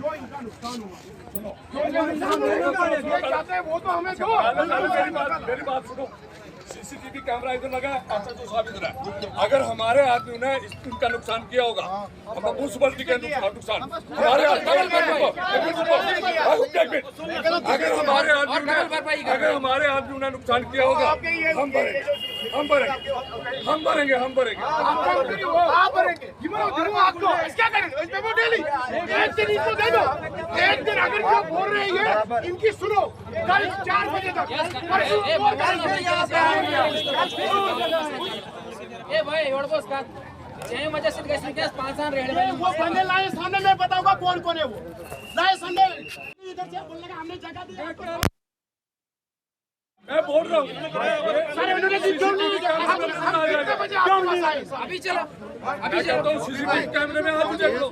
जो इनका नुकसान हुआ, वो तो हमें दो। मेरी बात सुनो, सीसीटीवी कैमरा इधर लगा है, SHO साहब इधर है। अगर हमारे आदमियों ने इनका नुकसान किया होगा, हम म्यूनसिपलिटी का नुकसान हमारे अगर हमारे आदमियों ने नुकसान किया होगा, हम भरेंगे। आप भरेंगे, आपको क्या करेंगे? एक दिन इनको दे दो, एक दिन अगर जो बोल रहे हैं इनकी सुनो, कल 4 बजे तक वो बंदे लाए सामने, मैं बताऊंगा कौन कौन है। वो लाए सामने, इधर से बोलने का हमने जगह दिया। मैं बोल रहा हूँ अभी चलो, सीसीटीवी कैमरे में आप देख लो।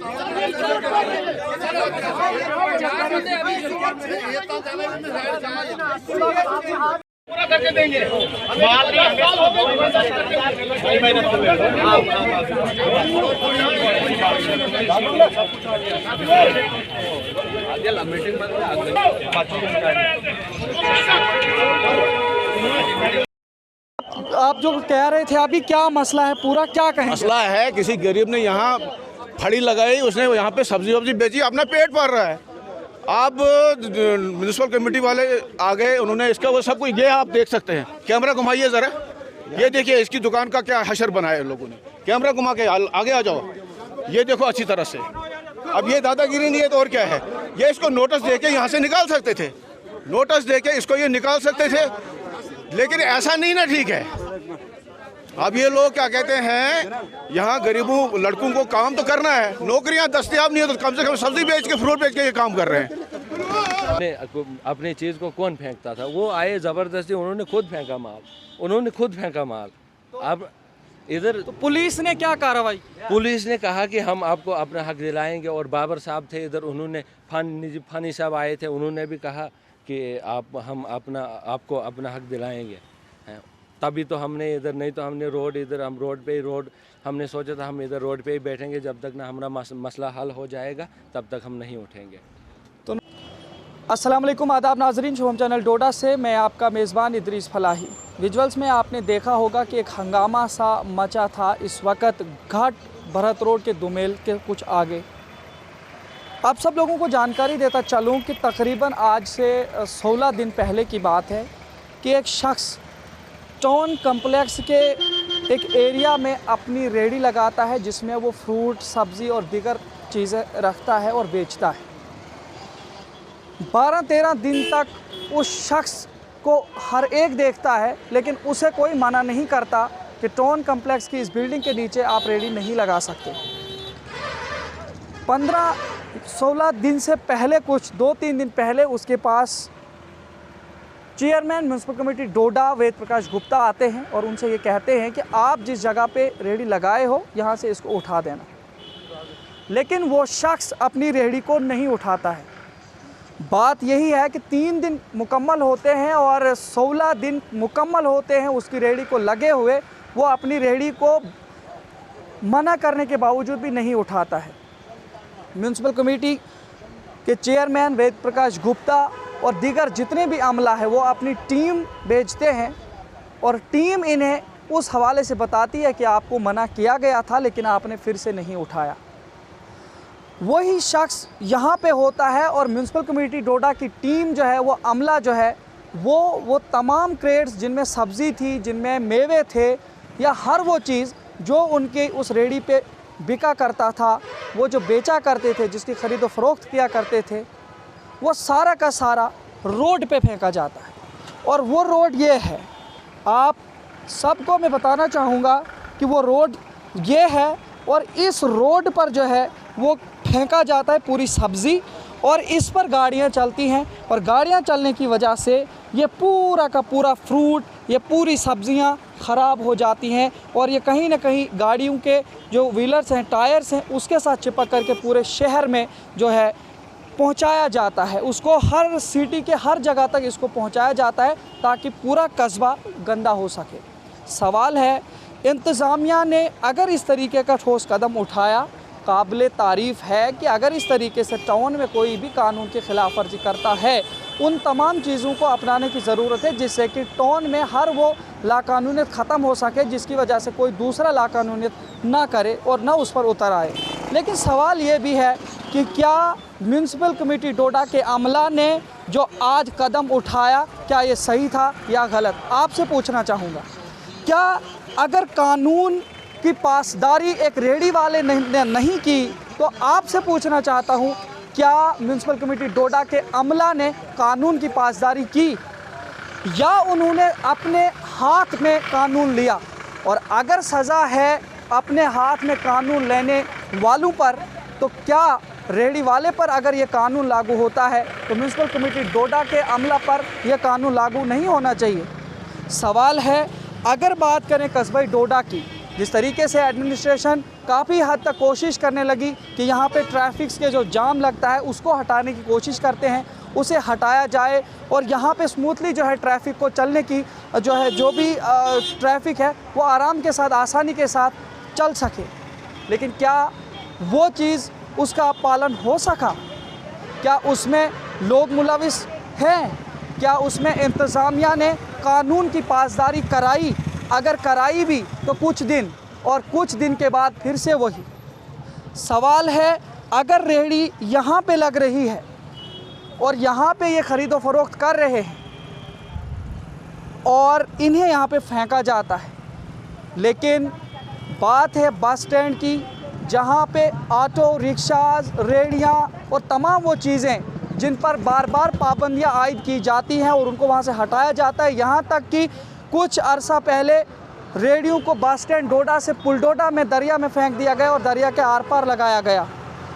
पूरा करके देंगे। आप जो कह रहे थे अभी, क्या मसला है पूरा, क्या कहें? मसला है, किसी गरीब ने यहाँ फड़ी लगाई, उसने यहाँ पे सब्जी वब्जी बेची, अपना पेट भर रहा है। आप म्यूनसिपल कमेटी वाले आ गए, उन्होंने इसका वो सब कुछ, ये आप देख सकते हैं, कैमरा घुमाइए ज़रा, ये देखिए इसकी दुकान का क्या हशर बनाया है लोगों ने। कैमरा घुमा के आगे आ जाओ, ये देखो अच्छी तरह से। अब ये दादागिरी नहीं है तो और क्या है? ये इसको नोटिस दे के यहाँ से निकाल सकते थे, नोटिस दे के इसको ये निकाल सकते थे, लेकिन ऐसा नहीं ना, ठीक है। अब ये लोग क्या कहते हैं, यहाँ गरीबों लड़कों को काम तो करना है, नौकरियाँ दस्तयाब नहीं है तो कम से कम सब्जी बेच के, फ्रूट बेच के ये काम कर रहे हैं। अपनी चीज़ को कौन फेंकता था? वो आए ज़बरदस्ती, उन्होंने खुद फेंका माल, अब इधर तो पुलिस ने क्या कार्रवाई? पुलिस ने कहा कि हम आपको अपना हक दिलाएंगे, और बाबर साहब थे इधर, उन्होंने फानी साहब आए थे, उन्होंने भी कहा कि हम आपको अपना हक दिलाएंगे। तभी तो हमने इधर, नहीं तो हमने हम रोड हमने सोचा था हम इधर रोड पे ही बैठेंगे, जब तक ना हमारा मसला हल हो जाएगा तब तक हम नहीं उठेंगे। तो अस्सलाम वालेकुम, आदाब नाजरीन, शुभम चैनल डोडा से मैं आपका मेज़बान इदरीस फलाही। विजुअल्स में आपने देखा होगा कि एक हंगामा सा मचा था इस वक्त घाट भरत रोड के दुमेल के कुछ आगे। आप सब लोगों को जानकारी देता चलूं कि तकरीबन आज से 16 दिन पहले की बात है कि एक शख्स टाउन कम्प्लेक्स के एक एरिया में अपनी रेहड़ी लगाता है, जिसमें वो फ्रूट, सब्ज़ी और दीगर चीज़ें रखता है और बेचता है। 12-13 दिन तक उस शख्स को हर एक देखता है, लेकिन उसे कोई मना नहीं करता कि टाउन कम्प्लेक्स की इस बिल्डिंग के नीचे आप रेहड़ी नहीं लगा सकते। 15-16 दिन से पहले, कुछ 2-3 दिन पहले, उसके पास चेयरमैन म्यूनसिपल कमेटी डोडा वेद प्रकाश गुप्ता आते हैं और उनसे ये कहते हैं कि आप जिस जगह पे रेहड़ी लगाए हो यहाँ से इसको उठा देना, लेकिन वो शख्स अपनी रेहड़ी को नहीं उठाता है। बात यही है कि 3 दिन मुकम्मल होते हैं और 16 दिन मुकम्मल होते हैं उसकी रेहड़ी को लगे हुए, वो अपनी रेहड़ी को मना करने के बावजूद भी नहीं उठाता है। म्यूनसिपल कमेटी के चेयरमैन वेद प्रकाश गुप्ता और दीगर जितने भी अमला है वो अपनी टीम भेजते हैं और टीम इन्हें उस हवाले से बताती है कि आपको मना किया गया था, लेकिन आपने फिर से नहीं उठाया। वही शख्स यहाँ पे होता है और म्यूनसिपल कमेटी डोडा की टीम जो है, वो अमला जो है, वो तमाम क्रेट्स जिनमें सब्ज़ी थी, जिनमें मेवे थे, या हर वो चीज़ जो उनके उस रेहड़ी पे बिका करता था, वो जो बेचा करते थे, जिसकी ख़रीदो फ़रोख्त किया करते थे, वो सारा का सारा रोड पे फेंका जाता है। और वो रोड ये है, आप सबको मैं बताना चाहूँगा कि वो रोड ये है, और इस रोड पर जो है वो फेंका जाता है पूरी सब्ज़ी, और इस पर गाड़ियाँ चलती हैं, और गाड़ियाँ चलने की वजह से ये पूरा का पूरा फ्रूट, ये पूरी सब्ज़ियाँ ख़राब हो जाती हैं, और ये कहीं ना कहीं गाड़ियों के जो व्हीलर्स हैं, टायर्स हैं, उसके साथ चिपक करके पूरे शहर में जो है पहुंचाया जाता है। उसको हर सिटी के हर जगह तक इसको पहुंचाया जाता है ताकि पूरा कस्बा गंदा हो सके। सवाल है, इंतज़ामिया ने अगर इस तरीके का ठोस कदम उठाया काबिल तारीफ़ है कि अगर इस तरीके से टाउन में कोई भी कानून की खिलाफ वर्जी करता है, उन तमाम चीज़ों को अपनाने की ज़रूरत है जिससे कि टाउन में हर वो लाकानूनियत ख़त्म हो सके जिसकी वजह से कोई दूसरा लाकानूनियत ना करे और ना उस पर उतर आए। लेकिन सवाल ये भी है कि क्या म्यूनसिपल कमेटी डोडा के अमला ने जो आज कदम उठाया, क्या ये सही था या गलत? आपसे पूछना चाहूँगा, क्या अगर कानून की पासदारी एक रेहड़ी वाले ने नहीं की, तो आपसे पूछना चाहता हूँ, क्या म्यूनसिपल कमेटी डोडा के अमला ने कानून की पासदारी की या उन्होंने अपने हाथ में कानून लिया? और अगर सज़ा है अपने हाथ में कानून लेने वालों पर, तो क्या रेहड़ी वाले पर अगर ये कानून लागू होता है तो म्यूनसिपल कमेटी डोडा के अमला पर यह कानून लागू नहीं होना चाहिए? सवाल है, अगर बात करें कस्बा डोडा की, जिस तरीके से एडमिनिस्ट्रेशन काफ़ी हद तक कोशिश करने लगी कि यहाँ पे ट्रैफिक के जो जाम लगता है उसको हटाने की कोशिश करते हैं, उसे हटाया जाए और यहाँ पे स्मूथली जो है ट्रैफिक को चलने की जो भी ट्रैफिक है वो आराम के साथ, आसानी के साथ चल सके। लेकिन क्या वो चीज़ उसका पालन हो सका? क्या उसमें लोग मुलविस हैं? क्या उसमें इंतज़ामिया ने कानून की पासदारी कराई? अगर कराई भी तो कुछ दिन, और कुछ दिन के बाद फिर से वही सवाल है। अगर रेहड़ी यहाँ पे लग रही है और यहाँ पे ये ख़रीदो फरोख्त कर रहे हैं और इन्हें यहाँ पे फेंका जाता है, लेकिन बात है बस स्टैंड की, जहाँ पे ऑटो रिक्शाज, रेहड़ियाँ और तमाम वो चीज़ें जिन पर बार बार पाबंदियाँ आयद की जाती हैं और उनको वहाँ से हटाया जाता है। यहाँ तक कि कुछ अरसा पहले रेहड़ियों को बस स्टैंड डोडा से पुलडोडा में दरिया में फेंक दिया गया और दरिया के आर पार लगाया गया।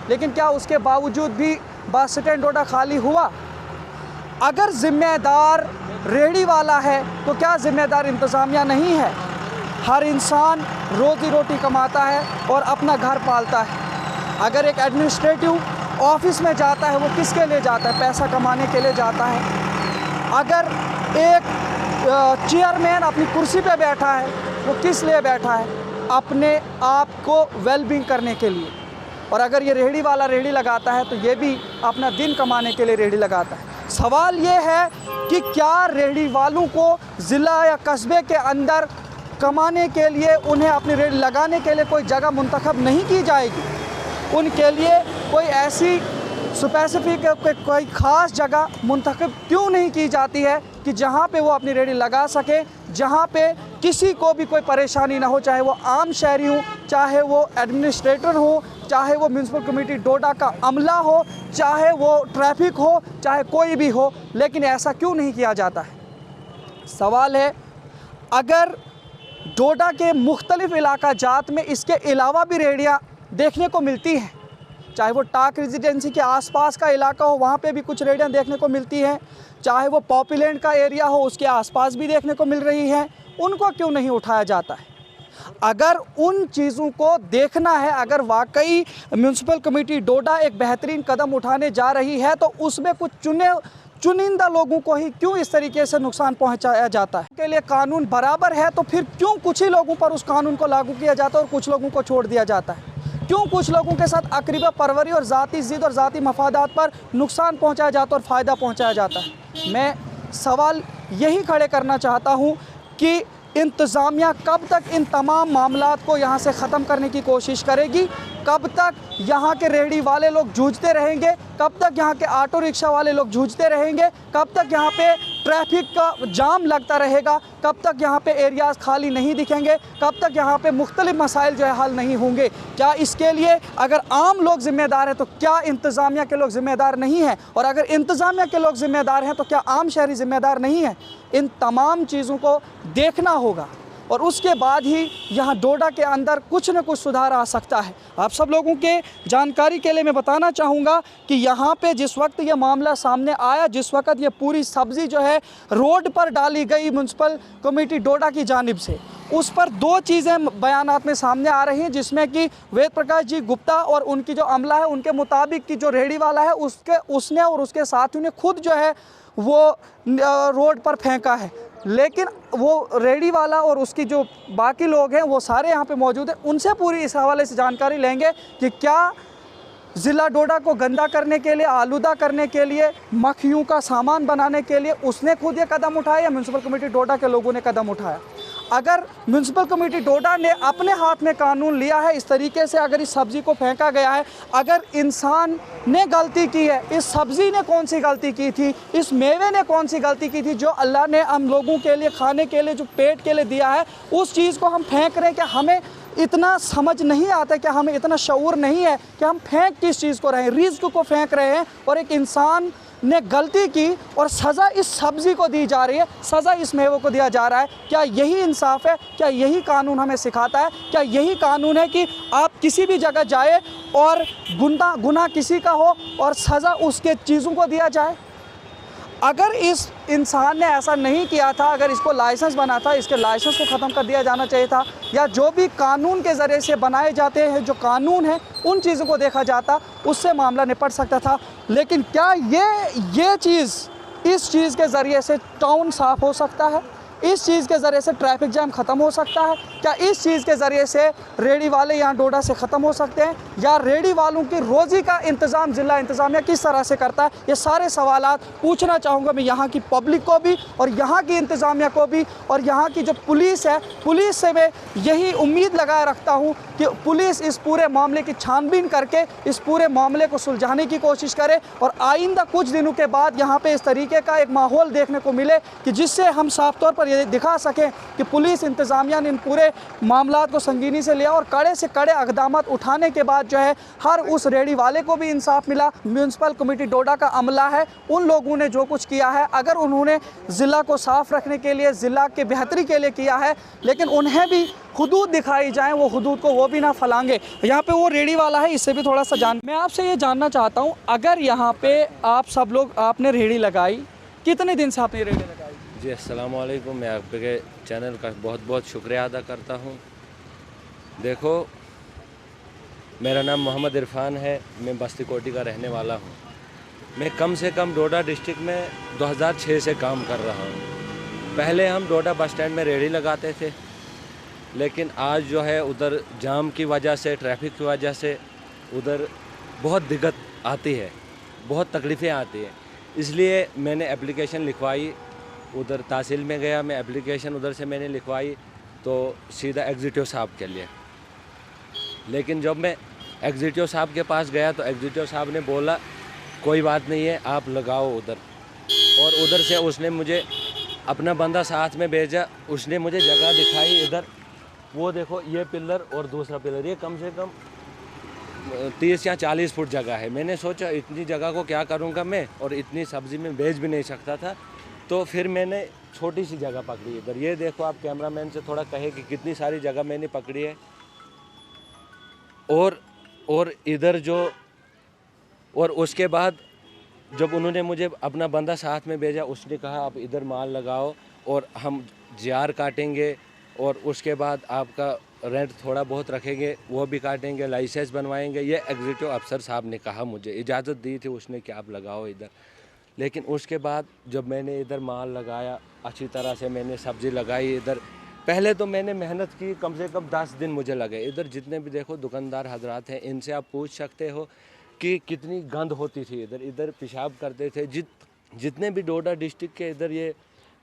लेकिन क्या उसके बावजूद भी बस स्टैंड डोडा खाली हुआ? अगर ज़िम्मेदार रेहड़ी वाला है तो क्या ज़िम्मेदार इंतज़ामिया नहीं है? हर इंसान रोज़ी रोटी कमाता है और अपना घर पालता है। अगर एक एडमिनिस्ट्रेटिव ऑफिस में जाता है, वो किसके लिए जाता है? पैसा कमाने के लिए जाता है। अगर एक चेयरमैन अपनी कुर्सी पे बैठा है, वो किस लिए बैठा है? अपने आप को वेलबींग करने के लिए। और अगर ये रेहड़ी वाला रेहड़ी लगाता है तो ये भी अपना दिन कमाने के लिए रेहड़ी लगाता है। सवाल ये है कि क्या रेहड़ी वालों को ज़िला या कस्बे के अंदर कमाने के लिए, उन्हें अपनी रेहड़ी लगाने के लिए कोई जगह मुंतखब नहीं की जाएगी? उनके लिए कोई ऐसी स्पेसिफिक कोई ख़ास जगह मुंतखब क्यों नहीं की जाती है कि जहाँ पे वो अपनी रेहड़ी लगा सके, जहाँ पे किसी को भी कोई परेशानी ना हो, चाहे वो आम शहरी हो, चाहे वो एडमिनिस्ट्रेटर हो, चाहे वो म्यूनसिपल कमेटी डोडा का अमला हो, चाहे वो ट्रैफिक हो, चाहे कोई भी हो। लेकिन ऐसा क्यों नहीं किया जाता है? सवाल है, अगर डोडा के मुख्तलिफ इलाका जात में इसके अलावा भी रेहड़ियाँ देखने को मिलती हैं, चाहे वो टाक रेजिडेंसी के आसपास का इलाका हो, वहाँ पे भी कुछ रेहड़ियाँ देखने को मिलती हैं, चाहे वो पॉपुलेंट का एरिया हो, उसके आसपास भी देखने को मिल रही हैं, उनको क्यों नहीं उठाया जाता है? अगर उन चीज़ों को देखना है, अगर वाकई म्यूनसिपल कमेटी डोडा एक बेहतरीन कदम उठाने जा रही है, तो उसमें कुछ चुनिंदा लोगों को ही क्यों इस तरीके से नुकसान पहुंचाया जाता है? के लिए कानून बराबर है तो फिर क्यों कुछ ही लोगों पर उस कानून को लागू किया जाता है और कुछ लोगों को छोड़ दिया जाता है? क्यों कुछ लोगों के साथ अकरीबा परवरी और ज़ाती ज़िद और ज़ाती मफादात पर नुकसान पहुंचाया जाता है और फ़ायदा पहुंचाया जाता है? मैं सवाल यही खड़े करना चाहता हूं कि इंतज़ामिया कब तक इन तमाम मामलात को यहाँ से ख़त्म करने की कोशिश करेगी? कब तक यहाँ के रेहड़ी वाले लोग जूझते रहेंगे? कब तक यहाँ के ऑटो रिक्शा वाले लोग जूझते रहेंगे? कब तक यहाँ पे ट्रैफिक का जाम लगता रहेगा? कब तक यहाँ पे एरियाज़ खाली नहीं दिखेंगे? कब तक यहाँ पे मुख्तलिफ मसाइल जो है हल नहीं होंगे? क्या इसके लिए अगर आम लोग ज़िम्मेदार हैं तो क्या इंतज़ामिया के लोग ज़िम्मेदार नहीं हैं? और अगर इंतज़ामिया के लोग ज़िम्मेदार हैं तो क्या आम शहरी ज़िम्मेदार नहीं हैं? इन तमाम चीज़ों को देखना होगा और उसके बाद ही यहाँ डोडा के अंदर कुछ न कुछ सुधार आ सकता है। आप सब लोगों के जानकारी के लिए मैं बताना चाहूँगा कि यहाँ पे जिस वक्त ये मामला सामने आया, जिस वक्त ये पूरी सब्ज़ी जो है रोड पर डाली गई म्यूनसिपल कमेटी डोडा की जानिब से, उस पर दो चीज़ें बयानात में सामने आ रही हैं, जिसमें कि वेद प्रकाश जी गुप्ता और उनकी जो अमला है उनके मुताबिक कि जो रेहड़ी वाला है उसने और उसके साथियों ने खुद जो है वो रोड पर फेंका है। लेकिन वो रेडी वाला और उसकी जो बाकी लोग हैं वो सारे यहाँ पे मौजूद हैं। उनसे पूरी इस हवाले से जानकारी लेंगे कि क्या ज़िला डोडा को गंदा करने के लिए, आलूदा करने के लिए, मक्खियों का सामान बनाने के लिए उसने खुद ये कदम उठाया या म्यूनसिपल कमेटी डोडा के लोगों ने कदम उठाया। अगर म्यूनसिपल कमेटी डोडा ने अपने हाथ में कानून लिया है इस तरीके से, अगर इस सब्ज़ी को फेंका गया है, अगर इंसान ने गलती की है, इस सब्ज़ी ने कौन सी गलती की थी, इस मेवे ने कौन सी गलती की थी जो अल्लाह ने हम लोगों के लिए खाने के लिए, जो पेट के लिए दिया है, उस चीज़ को हम फेंक रहे हैं। क्या हमें इतना समझ नहीं आता, क्या हमें इतना शऊर नहीं है कि हम फेंक किस चीज़ को रहे हैं, रिज़्क़ को फेंक रहे हैं। और एक इंसान ने गलती की और सज़ा इस सब्ज़ी को दी जा रही है, सज़ा इस मेवे को दिया जा रहा है। क्या यही इंसाफ है? क्या यही कानून हमें सिखाता है? क्या यही कानून है कि आप किसी भी जगह जाए और गुनाह किसी का हो और सज़ा उसके चीज़ों को दिया जाए? अगर इस इंसान ने ऐसा नहीं किया था, अगर इसको लाइसेंस बना था, इसके लाइसेंस को ख़त्म कर दिया जाना चाहिए था, या जो भी कानून के ज़रिए से बनाए जाते हैं जो कानून है उन चीज़ों को देखा जाता, उससे मामला निपट सकता था। लेकिन क्या ये चीज़, इस चीज़ के ज़रिए से टाउन साफ़ हो सकता है? इस चीज़ के ज़रिए से ट्रैफिक जैम ख़त्म हो सकता है? क्या इस चीज़ के ज़रिए से रेडी वाले यहाँ डोडा से ख़त्म हो सकते हैं? या रेडी वालों की रोज़ी का इंतज़ाम ज़िला इंतज़ामिया किस तरह से करता है? ये सारे सवालात पूछना चाहूँगा मैं यहाँ की पब्लिक को भी और यहाँ की इंतज़ामिया को भी, और यहाँ की जो पुलिस है, पुलिस से मैं यही उम्मीद लगाए रखता हूँ कि पुलिस इस पूरे मामले की छानबीन करके इस पूरे मामले को सुलझाने की कोशिश करे और आइंदा कुछ दिनों के बाद यहाँ पे इस तरीके का एक माहौल देखने को मिले कि जिससे हम साफ तौर पर ये दिखा सकें कि पुलिस इंतज़ामिया ने इन पूरे मामलात को संगीनी से लिया और कड़े से कड़े इक़दाम उठाने के बाद जो है हर उस रेडी वाले को भी इंसाफ मिला। म्यूनसिपल कमेटी डोडा का अमला है, उन लोगों ने जो कुछ किया है, अगर उन्होंने ज़िला को साफ़ रखने के लिए, ज़िला के बेहतरी के लिए किया है, लेकिन उन्हें भी हुदूद दिखाई जाएं, वो हुदूद को वो भी ना फलांगे। यहाँ पे वो रेडी वाला है, इससे भी थोड़ा सा मैं आपसे ये जानना चाहता हूँ, अगर यहाँ पे आप सब लोग, आपने रेडी लगाई, कितने दिन से आपने रेडी लगाई? जी अस्सलाम वालेकुम, मैं आपके चैनल का बहुत बहुत शुक्रिया अदा करता हूँ। देखो, मेरा नाम मोहम्मद इरफान है, मैं बस्ती कोटी का रहने वाला हूँ। मैं कम से कम डोडा डिस्ट्रिक्ट में 2006 से काम कर रहा हूँ। पहले हम डोडा बस स्टैंड में रेडी लगाते थे, लेकिन आज जो है उधर जाम की वजह से, ट्रैफिक की वजह से उधर बहुत दिक्कत आती है, बहुत तकलीफ़ें आती हैं। इसलिए मैंने एप्लीकेशन लिखवाई, उधर तहसील में गया, मैं एप्लीकेशन उधर से मैंने लिखवाई तो सीधा एग्जीक्यूटिव साहब के लिए। लेकिन जब मैं एग्जीक्यूटिव साहब के पास गया तो एग्जीक्यूटिव साहब ने बोला कोई बात नहीं है, आप लगाओ उधर। और उधर से उसने मुझे अपना बंदा साथ में भेजा, उसने मुझे जगह दिखाई। इधर वो देखो, ये पिलर और दूसरा पिलर, ये कम से कम 30 या 40 फुट जगह है। मैंने सोचा इतनी जगह को क्या करूँगा मैं, और इतनी सब्ज़ी में बेच भी नहीं सकता था, तो फिर मैंने छोटी सी जगह पकड़ी इधर। ये देखो, आप कैमरामैन से थोड़ा कहे कि कितनी सारी जगह मैंने पकड़ी है। और इधर जो, और उसके बाद जब उन्होंने मुझे अपना बंदा साथ में भेजा, उसने कहा आप इधर माल लगाओ और हम जीआर काटेंगे और उसके बाद आपका रेंट थोड़ा बहुत रखेंगे, वो भी काटेंगे, लाइसेंस बनवाएंगे। ये एग्जीक्यूटिव अफसर साहब ने कहा, मुझे इजाज़त दी थी उसने कि आप लगाओ इधर। लेकिन उसके बाद जब मैंने इधर माल लगाया, अच्छी तरह से मैंने सब्ज़ी लगाई इधर। पहले तो मैंने मेहनत की, कम से कम 10 दिन मुझे लगे। इधर जितने भी देखो दुकानदार हजरात हैं, इनसे आप पूछ सकते हो कि कितनी गंद होती थी इधर पेशाब करते थे। जितने भी डोडा डिस्ट्रिक्ट के इधर ये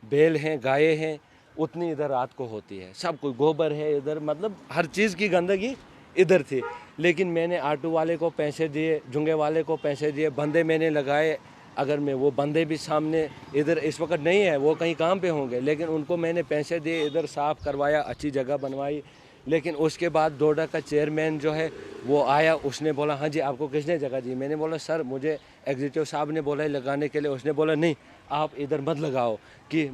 बैल हैं, गायें हैं, उतनी इधर रात को होती है। सब कुछ गोबर है इधर, मतलब हर चीज़ की गंदगी इधर थी। लेकिन मैंने ऑटो वाले को पैसे दिए, जुंगे वाले को पैसे दिए, बंदे मैंने लगाए। अगर मैं वो बंदे भी सामने इधर इस वक्त नहीं है, वो कहीं काम पे होंगे, लेकिन उनको मैंने पैसे दिए, इधर साफ़ करवाया, अच्छी जगह बनवाई। लेकिन उसके बाद डोडा का चेयरमैन जो है वो आया, उसने बोला हाँ जी आपको किसने जगह दी? मैंने बोला सर मुझे एग्जीक्यूटिव साहब ने बोला है लगाने के लिए। उसने बोला नहीं आप इधर मत लगाओ, कि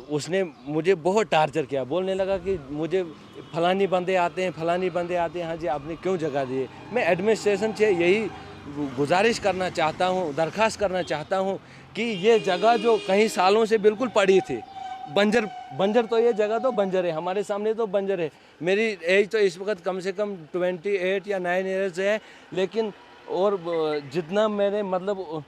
उसने मुझे बहुत टार्चर किया। बोलने लगा कि मुझे फलानी बंदे आते हैं, फलानी बंदे आते हैं, हाँ जी आपने क्यों जगह दी? मैं एडमिनिस्ट्रेशन से यही गुजारिश करना चाहता हूँ, दरख्वास्त करना चाहता हूँ कि ये जगह जो कई सालों से बिल्कुल पड़ी थी, बंजर तो ये जगह तो बंजर है, हमारे सामने तो बंजर है। मेरी एज तो इस वक्त कम से कम 28 या 9 ईयर्स है, लेकिन और जितना मैंने मतलब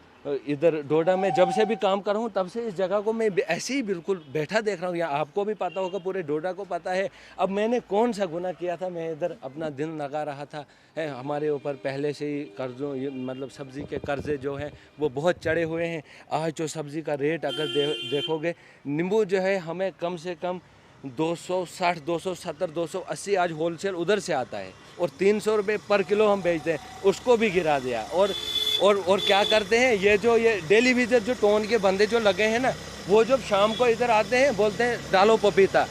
इधर डोडा में जब से भी काम कर रहा हूँ तब से इस जगह को मैं ऐसे ही बिल्कुल बैठा देख रहा हूँ। या आपको भी पता होगा, पूरे डोडा को पता है। अब मैंने कौन सा गुनाह किया था? मैं इधर अपना दिन लगा रहा था। है हमारे ऊपर पहले से ही कर्ज़ों, मतलब सब्ज़ी के कर्ज़े जो हैं वो बहुत चढ़े हुए हैं। आज जो सब्ज़ी का रेट अगर देखोगे, नींबू जो है हमें कम से कम 260, 270, 280 आज होलसेल उधर से आता है और 300 रुपये पर किलो हम बेचते हैं, उसको भी गिरा दिया। और क्या करते हैं, ये डेली विजिट जो टोन के बंदे जो लगे हैं ना, वो जब शाम को इधर आते हैं बोलते हैं डालो पपीता,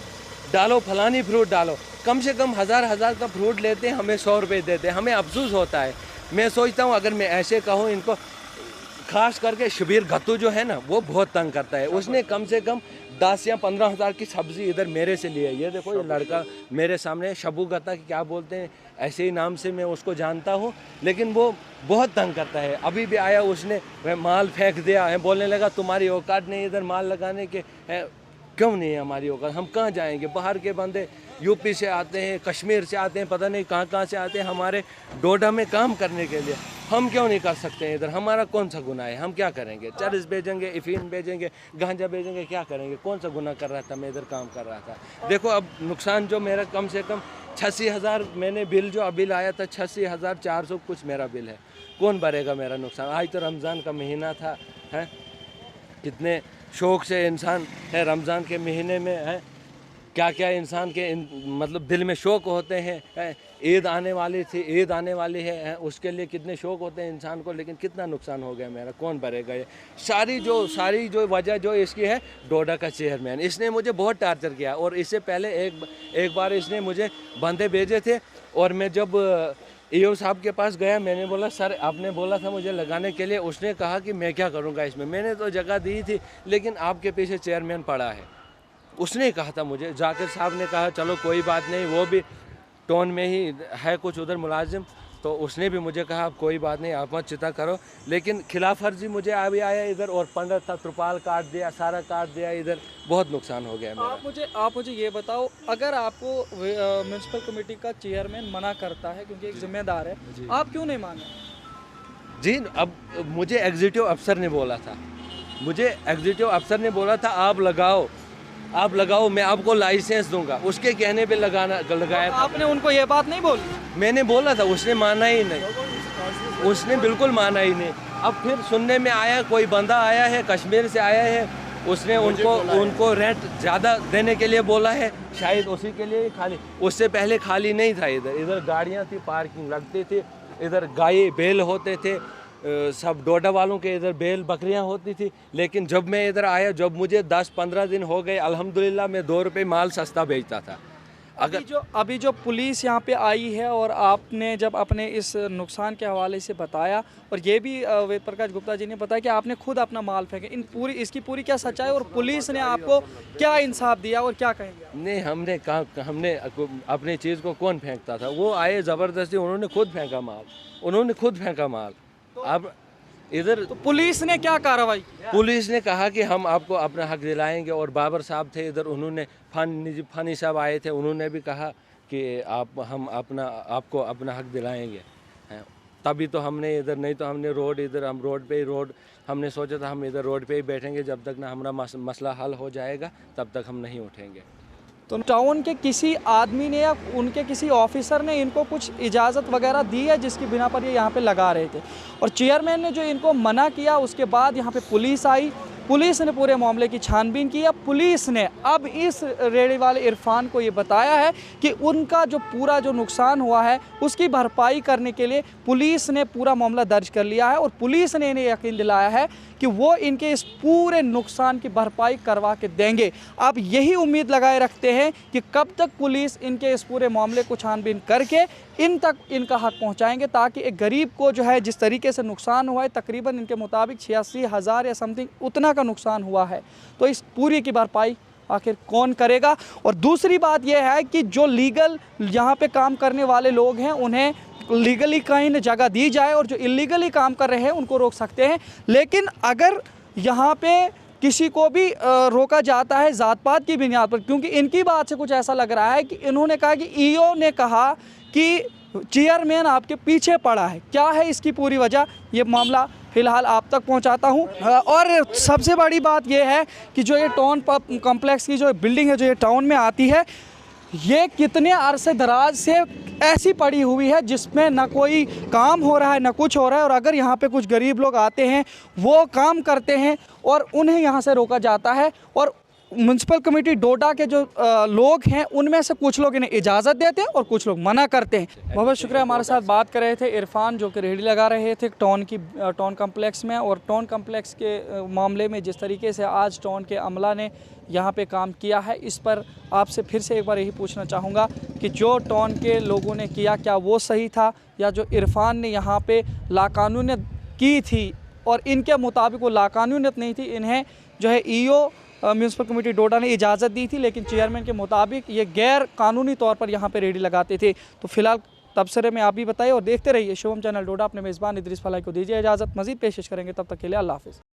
डालो फलानी फ्रूट डालो। कम से कम हज़ार का फ्रूट लेते हैं, हमें 100 रुपये देते हैं। हमें अफसोस होता है। मैं सोचता हूँ अगर मैं ऐसे कहूँ इनको, खास करके शबीर गत्तू जो है ना, वो बहुत तंग करता है। उसने कम से कम 10 या 15 हज़ार की सब्ज़ी इधर मेरे से ली है। ये देखो, ये लड़का मेरे सामने, शबू गत्ता की क्या बोलते हैं, ऐसे ही नाम से मैं उसको जानता हूँ, लेकिन वो बहुत तंग करता है। अभी भी आया, उसने वह माल फेंक दिया है, बोलने लगा तुम्हारी औकात नहीं इधर माल लगाने के है। क्यों नहीं है हमारी औकात? हम कहाँ जाएंगे? बाहर के बंदे यूपी से आते हैं, कश्मीर से आते हैं, पता नहीं कहाँ से आते हैं हमारे डोडा में काम करने के लिए। हम क्यों नहीं कर सकते हैं इधर? हमारा कौन सा गुनाह है? हम क्या करेंगे? चरस बेचेंगे, अफीम बेचेंगे, गांजा बेचेंगे, क्या करेंगे? कौन सा गुनाह कर रहा था? मैं इधर काम कर रहा था। देखो अब नुकसान जो मेरा, कम से कम 86,000 मैंने बिल जो अभी लाया था, 86,400 कुछ मेरा बिल है। कौन भरेगा मेरा नुकसान? आज तो रमज़ान का महीना था, है कितने शौक़ से इंसान है रमज़ान के महीने में, है क्या क्या इंसान के मतलब दिल में शौक़ होते हैं। ईद आने वाली थी, ईद आने वाली है, उसके लिए कितने शौक़ होते हैं इंसान को, लेकिन कितना नुकसान हो गया मेरा, कौन भरेगा ये? सारी जो वजह जो इसकी है, डोडा का चेयरमैन, इसने मुझे बहुत टार्चर किया। और इससे पहले एक बार इसने मुझे बंदे भेजे थे, और मैं जब ईओ साहब के पास गया, मैंने बोला सर आपने बोला था मुझे लगाने के लिए। उसने कहा कि मैं क्या करूँगा इसमें, मैंने तो जगह दी थी, लेकिन आपके पीछे चेयरमैन पड़ा है। उसने कहा था मुझे, जाकिर साहब ने कहा चलो कोई बात नहीं, वो भी टोन में ही है कुछ उधर मुलाजिम, तो उसने भी मुझे कहा कोई बात नहीं आप मत चिंता करो। लेकिन खिलाफ वर्जी मुझे अभी आया इधर, और पंडित था, त्रिपाल काट दिया, सारा काट दिया, इधर बहुत नुकसान हो गया मेरा। आप मुझे ये बताओ, अगर आपको म्यूनसिपल कमेटी का चेयरमैन मना करता है क्योंकि एक जिम्मेदार है, आप क्यों नहीं माने? जी अब मुझे एग्जीक्यूटिव अफसर ने बोला था, आप लगाओ, मैं आपको लाइसेंस दूंगा, उसके कहने पे लगाया था। आपने उनको ये बात नहीं बोली? मैंने बोला था, उसने माना ही नहीं, उसने बिल्कुल माना ही नहीं। अब फिर सुनने में आया कोई बंदा आया है, कश्मीर से आया है, उसने उनको रेंट ज़्यादा देने के लिए बोला है, शायद उसी के लिए खाली। उससे पहले खाली नहीं था इधर गाड़ियाँ थी, पार्किंग लगती थी, इधर गाय बैल होते थे, सब डोडा वालों के इधर बैल बकरियां होती थी। लेकिन जब मैं इधर आया, जब मुझे 10-15 दिन हो गए, अल्हम्दुलिल्लाह मैं 2 रुपये माल सस्ता बेचता था। अभी जो पुलिस यहाँ पे आई है, और आपने जब अपने इस नुकसान के हवाले से बताया, और ये भी वेद प्रकाश गुप्ता जी ने बताया कि आपने खुद अपना माल फेंका, इसकी पूरी क्या सच्चाई, और पुलिस ने आपको क्या इंसाफ दिया और क्या कहेंगे? नहीं, हमने अपनी चीज़ को कौन फेंकता था? वो आए ज़बरदस्ती, उन्होंने खुद फेंका माल। अब इधर तो पुलिस ने क्या कार्रवाई? पुलिस ने कहा कि हम आपको अपना हक दिलाएंगे, और बाबर साहब थे इधर, उन्होंने फानी साहब आए थे, उन्होंने भी कहा कि हम आपको अपना हक दिलाएंगे, हैं तभी तो हमने इधर, नहीं तो हमने हम रोड हमने सोचा था हम इधर रोड पे ही बैठेंगे, जब तक ना हमारा मसला हल हो जाएगा तब तक हम नहीं उठेंगे। तो टाउन के किसी आदमी ने या उनके किसी ऑफिसर ने इनको कुछ इजाज़त वगैरह दी है जिसकी बिना पर ये यहाँ पे लगा रहे थे, और चेयरमैन ने जो इनको मना किया, उसके बाद यहाँ पे पुलिस आई, पुलिस ने पूरे मामले की छानबीन की है। पुलिस ने अब इस रेडी वाले इरफान को ये बताया है कि उनका जो पूरा जो नुकसान हुआ है उसकी भरपाई करने के लिए पुलिस ने पूरा मामला दर्ज कर लिया है, और पुलिस ने इन्हें यकीन दिलाया है कि वो इनके इस पूरे नुकसान की भरपाई करवा के देंगे। अब यही उम्मीद लगाए रखते हैं कि कब तक पुलिस इनके इस पूरे मामले को छानबीन करके इन तक इनका हक पहुंचाएंगे, ताकि एक गरीब को जो है जिस तरीके से नुकसान हुआ है, तकरीबन इनके मुताबिक 86,000 या समथिंग उतना का नुकसान हुआ है, तो इस पूरी की भरपाई आखिर कौन करेगा? और दूसरी बात यह है कि जो लीगल यहाँ पे काम करने वाले लोग हैं, उन्हें लीगली कहीं न जगह दी जाए, और जो इलीगली काम कर रहे हैं उनको रोक सकते हैं। लेकिन अगर यहाँ पे किसी को भी रोका जाता है जात पात की बुनियाद पर, क्योंकि इनकी बात से कुछ ऐसा लग रहा है कि इन्होंने कहा कि ईओ ने कहा कि चेयरमैन आपके पीछे पड़ा है। क्या है इसकी पूरी वजह, ये मामला फ़िलहाल आप तक पहुंचाता हूं। और सबसे बड़ी बात यह है कि जो ये टाउन कॉम्प्लेक्स की जो बिल्डिंग है जो ये टाउन में आती है, ये कितने अरसे दराज से ऐसी पड़ी हुई है जिसमें ना कोई काम हो रहा है ना कुछ हो रहा है। और अगर यहाँ पे कुछ गरीब लोग आते हैं वो काम करते हैं और उन्हें यहाँ से रोका जाता है। और म्यूनसिपल कमेटी डोडा के जो लोग हैं उनमें से कुछ लोग इन्हें इजाज़त देते हैं और कुछ लोग मना करते हैं। बहुत शुक्रिया, हमारे साथ बात कर रहे थे इरफान जो कि रेहड़ी लगा रहे थे टाउन कम्प्लेक्स में। और टाउन कम्प्लेक्स के मामले में जिस तरीके से आज टाउन के अमला ने यहाँ पे काम किया है, इस पर आपसे फिर से एक बार यही पूछना चाहूँगा कि जो टाउन के लोगों ने किया क्या वो सही था, या जो इरफान ने यहाँ पे लाकानूनियत की थी और इनके मुताबिक वो लाकानूनियत नहीं थी, इन्हें जो है ईओ म्यूनसिपल कमेटी डोडा ने इजाज़त दी थी, लेकिन चेयरमैन के मुताबिक ये गैर कानूनी तौर पर यहाँ पे रेडी लगाते थे। तो फिलहाल तबसरे में आप भी बताइए और देखते रहिए शुभम चैनल डोडा। अपने मेज़बान इदरीस फलाई को दीजिए इजाज़त, मज़ीद पेशिश करेंगे, तब तक के लिए अल्लाह हाफ़िज़।